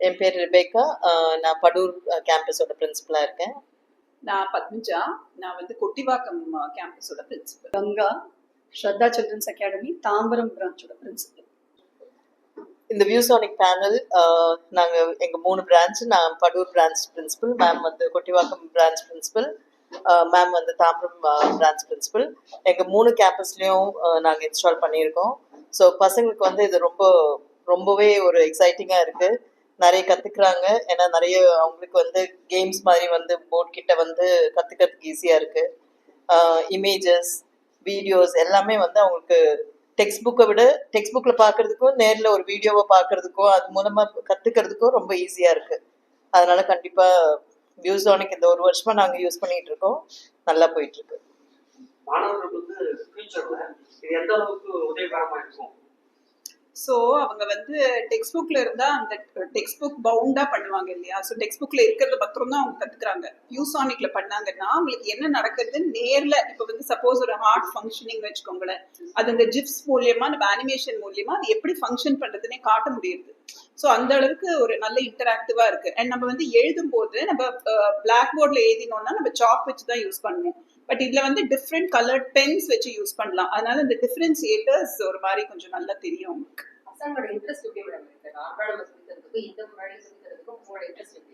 என் பேர் ரெபேக்கா. நான் படூர் கேம்பஸோட பிரின்சிபலாக இருக்கேன். நான் பத்மஜா. நான் வந்து கொட்டிவாக்கம் கேம்பஸோட பிரின்சிபல். கங்கா, ஸ்ரத்தா சில்ட்ரன்ஸ் அகாடமி தாம்பரம் பிரான்ச்சோட பிரின்சிபல். இந்த வியூசானிக் பேனல் நாங்கள் எங்கள் 3 பிரான்ச். நான் படூர் பிரான்ச் பிரின்சிபல், மேம் வந்து கொட்டிவாக்கம் பிரான்ச் பிரின்சிபல், மேம் வந்து தாம்பரம் பிரான்ச் பிரின்சிபல். எங்கள் 3 கேம்பஸ்லேயும் நாங்கள் இன்ஸ்டால் பண்ணியிருக்கோம். ஸோ பசங்களுக்கு வந்து இது ரொம்பவே ஒரு எக்ஸைட்டிங்காக இருக்குது. நிறைய கற்றுக்குறாங்க. ஏன்னா நிறைய அவங்களுக்கு வந்து கேம்ஸ் மாதிரி வந்து போர்ட் கிட்ட வந்து கற்றுக்கிறதுக்கு ஈஸியாக இருக்குது. இமேஜஸ், வீடியோஸ் எல்லாமே வந்து அவங்களுக்கு டெக்ஸ்ட் புக்கில் பார்க்குறதுக்கும் நேரில் ஒரு வீடியோவை பார்க்குறதுக்கும் அது மூலமாக கற்றுக்கிறதுக்கும் ரொம்ப ஈஸியாக இருக்குது. அதனால் கண்டிப்பாக வியூசானிக் இந்த 1 வருஷமாக நாங்கள் யூஸ் பண்ணிகிட்டு இருக்கோம். நல்லா போயிட்டுருக்கு. மாணவர்களுக்கு இது எந்த அளவுக்கு உதவிகரமாக இருக்கும்? ஸோ அவங்க வந்து டெக்ஸ்ட் புக்ல இருந்தா அந்த டெக்ஸ்ட் புக் பவுண்டா பண்ணுவாங்க இல்லையா? ஸோ டெக்ஸ்ட் புக்ல இருக்கிறத பத்திரம் தான் அவங்க கத்துக்கிறாங்க. வியூசானிக்ல பண்ணாங்கன்னா அவங்களுக்கு என்ன நடக்குது நேர்ல, இப்போ வந்து சப்போஸ் ஒரு ஹார்ட் ஃபங்க்ஷனிங் வச்சுக்கோங்களேன், அது அந்த ஜிப்ஸ் மூலியமா நம்ம அனிமேஷன் மூலியமா அது எப்படி ஃபங்க்ஷன் பண்றதுன்னே காட்ட முடியுது. ஸோ அந்த அளவுக்கு ஒரு நல்ல இன்டராக்டிவா இருக்கு. அண்ட் நம்ம வந்து எழுதும் போது நம்ம பிளாக் போர்ட்ல எழுதினோம்னா நம்ம சாக் வச்சு தான் யூஸ் பண்ணுவோம். பட் இதுல வந்து டிஃப்ரெண்ட் கலர்ட் பென்ஸ் வச்சு யூஸ் பண்ணலாம். அதனால இந்த டிஃபரன்சியேட்டர்ஸ் ஒரு மாதிரி கொஞ்சம் நல்லா தெரியும்.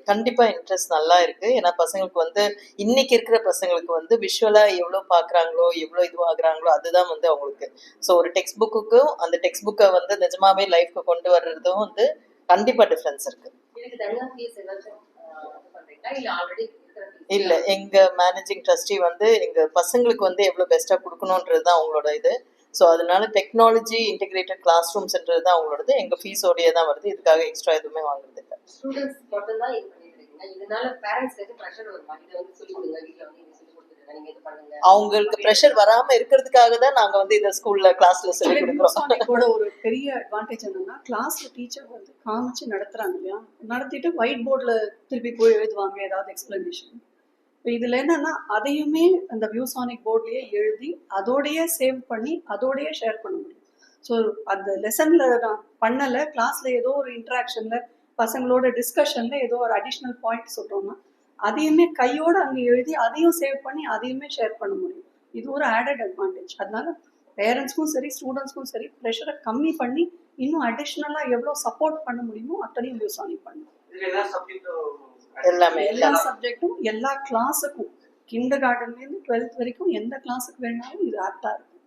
கண்டிப்பா இன்ட்ரெஸ்ட் நல்லா இருக்கு. ஏன்னா பசங்களுக்கு வந்து இன்னைக்கு இருக்கிற பசங்களுக்கு வந்து விஷுவலா எவ்வளவு பாக்குறாங்களோ, எவ்வளவு இதுவாகுறாங்களோ அதுதான் வந்து அவங்களுக்கு. ஸோ ஒரு டெக்ஸ்ட் புக்குக்கும் அந்த டெக்ஸ்ட் புக்கை வந்து நிஜமாவே லைஃப்க்கு கொண்டு வர்றதும் வந்து கண்டிப்பா டிஃபரன்ஸ் இருக்கு. இல்ல, எங்க மேனேஜிங் ட்ரஸ்டி வந்து எங்க பசங்களுக்கு வந்து எவ்வளவு பெஸ்டா கொடுக்கணும்ன்றது தான் அவங்களோட இது. ஸோ அதனால டெக்னாலஜி இன்டிகிரேட்டட் கிளாஸ் ரூம்ஸ்ன்றது தான் அவங்களோடது. எங்க ஃபீஸோடையே தான் வருது. இதுக்காக எக்ஸ்ட்ரா எதுவுமே வாங்குறது இல்லை. அவங்களுக்கு ப்ரெஷர் வராம இருக்கிறதுக்காக தான் நாங்க வந்து இந்த ஸ்கூல்ல கிளாஸ்ல சொல்லி கொடுக்குறோம். ஒரு பெரிய அட்வான்டேஜ் என்னன்னா கிளாஸ்ல டீச்சர் வந்து காமிச்சு நடத்துறாங்க இல்லையா, நடத்திட்டு ஒயிட் போர்ட்ல திருப்பி போய் எழுதுவாங்க ஏதாவது எக்ஸ்பிளனேஷன். இப்போ இதுல என்னன்னா அதையுமே அந்த வியூசானிக் போர்ட்லயே எழுதி அதோடய சேவ் பண்ணி அதோடய ஷேர் பண்ண முடியும். ஸோ அந்த லெசன்ல நான் பண்ணல, கிளாஸ்ல ஏதோ ஒரு இன்ட்ராக்ஷன்ல பசங்களோட டிஸ்கஷன்ல ஏதோ ஒரு அடிஷ்னல் பாயிண்ட் சொல்றோம்னா அதையுமே கையோட அங்கே எழுதி அதையும் சேவ் பண்ணி அதையுமே ஷேர் பண்ண முடியும். இது ஒரு ஆடட் அட்வான்டேஜ். அதனால பேரண்ட்ஸ்க்கும் சரி ஸ்டூடெண்ட்ஸ்க்கும் சரி ப்ரெஷரை கம்மி பண்ணி இன்னும் அடிஷ்னலா எவ்வளோ சப்போர்ட் பண்ண முடியுமோ அத்தனையும் வியூசானிக் பண்ணும். எல்லா சப்ஜெக்டும் எல்லா கிளாஸுக்கும் கிண்டர் கார்டன்லேருந்து 12th வரைக்கும் எந்த கிளாஸுக்கு வேணாலும் இது ஆப்டா இருக்கும்.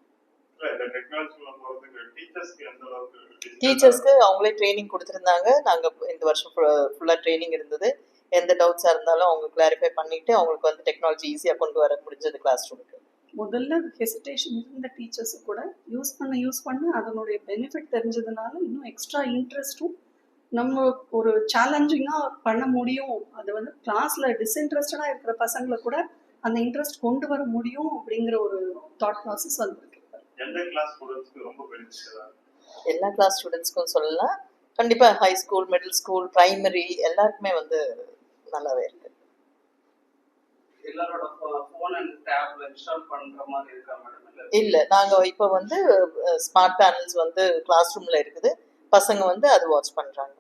டீச்சர்ஸ்க்கு அவங்களே ட்ரைனிங் கொடுத்துருந்தாங்க. நாங்கள் இந்த வருஷம் ஃபுல்லாக ட்ரைனிங் இருந்தது. எந்த டவுட்ஸாக இருந்தாலும் அவங்க கிளாரிஃபை பண்ணிட்டு அவங்களுக்கு வந்து டெக்னாலஜி ஈஸியாக கொண்டு வர முடிஞ்சது கிளாஸ் ரூமுக்கு. முதல்ல ஹெசிடேஷன் இருந்த டீச்சர்ஸு கூட யூஸ் பண்ண அதனுடைய பெனிஃபிட் தெரிஞ்சதுனால இன்னும் எக்ஸ்ட்ரா இன்ட்ரெஸ்ட்டும் நம்ம ஒரு சேலஞ்சிங்காக பண்ண முடியும். அது வந்து கிளாஸில் டிஸ்இன்ட்ரெஸ்டடாக இருக்கிற பசங்களை கூட அந்த இன்ட்ரெஸ்ட் கொண்டு வர முடியும் அப்படிங்கிற ஒரு தாட் ப்ராசஸ் வந்துருக்கு. எல்லா கிளாஸ் ஸ்டூடெண்ட்ஸ்க்கும் சொல்லலாம். கண்டிப்பாக high school, middle school, primary எல்லாருக்குமே வந்து நல்லாவே இருக்கு. இல்ல, நாங்க இப்ப வந்து ஸ்மார்ட் பேனல்ஸ் வந்து கிளாஸ் ரூம்ல இருக்குது. பசங்க வந்து அது வாட்ச் பண்றாங்க.